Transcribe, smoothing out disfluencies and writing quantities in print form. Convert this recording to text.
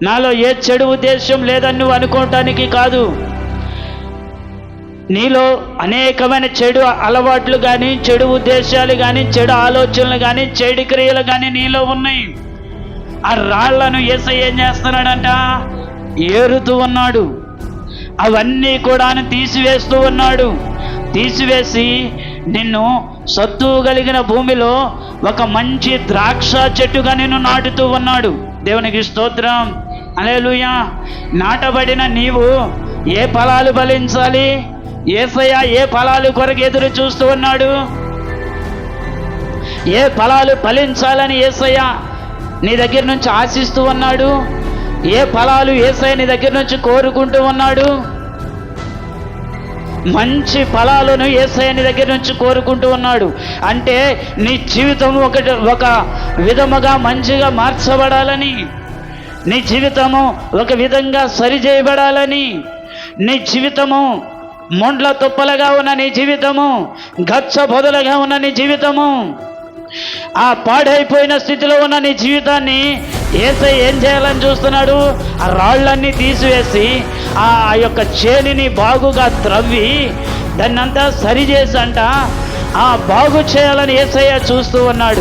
నాలో ఏ చెడు ఉద్దేశం లేదని నువ్వు అనుకోవటానికి కాదు. నీలో అనేకమైన చెడు అలవాట్లు కానీ, చెడు ఉద్దేశాలు కానీ, చెడు ఆలోచనలు కానీ, చెడు క్రియలు కానీ నీలో ఉన్నాయి. ఆ రాళ్లను యేసయ్య ఏం చేస్తున్నాడంట? ఏరుతూ ఉన్నాడు. అవన్నీ కూడా తీసివేస్తూ ఉన్నాడు. తీసివేసి నిన్ను సత్తువు కలిగిన భూమిలో ఒక మంచి ద్రాక్ష చెట్టుగా నిన్ను నాటుతూ ఉన్నాడు. దేవునికి స్తోత్రం, హల్లెలూయా. నాటబడిన నీవు ఏ ఫలాలు ఫలించాలి? యేసయ్య ఏ ఫలాలు కొరకు ఎదురు చూస్తూ ఉన్నాడు? ఏ ఫలాలు ఫలించాలని యేసయ్య నీ దగ్గర నుంచి ఆశిస్తూ ఉన్నాడు? ఏ ఫలాలు యేసయ్య నీ దగ్గర నుంచి కోరుకుంటూ ఉన్నాడు? మంచి ఫలాలను యేసయ్య నీ దగ్గర నుంచి కోరుకుంటూ ఉన్నాడు. అంటే నీ జీవితం ఒక విధముగా మంచిగా మార్చబడాలని, నీ జీవితము ఒక విధంగా సరిచేయబడాలని, నీ జీవితము మొండ్ల తుప్పలుగా ఉన్న నీ జీవితము, గచ్చ బొదలుగా ఉన్న నీ జీవితము, ఆ పాడైపోయిన స్థితిలో ఉన్న నీ జీవితాన్ని యేసయ్య ఏం చేయాలని చూస్తున్నాడు? ఆ రాళ్ళన్నీ తీసివేసి ఆ యొక్క చేనిని బాగుగా త్రవ్వి దాన్నంతా సరిచేసి బాగు చేయాలని యేసయ్య చూస్తూ ఉన్నాడు.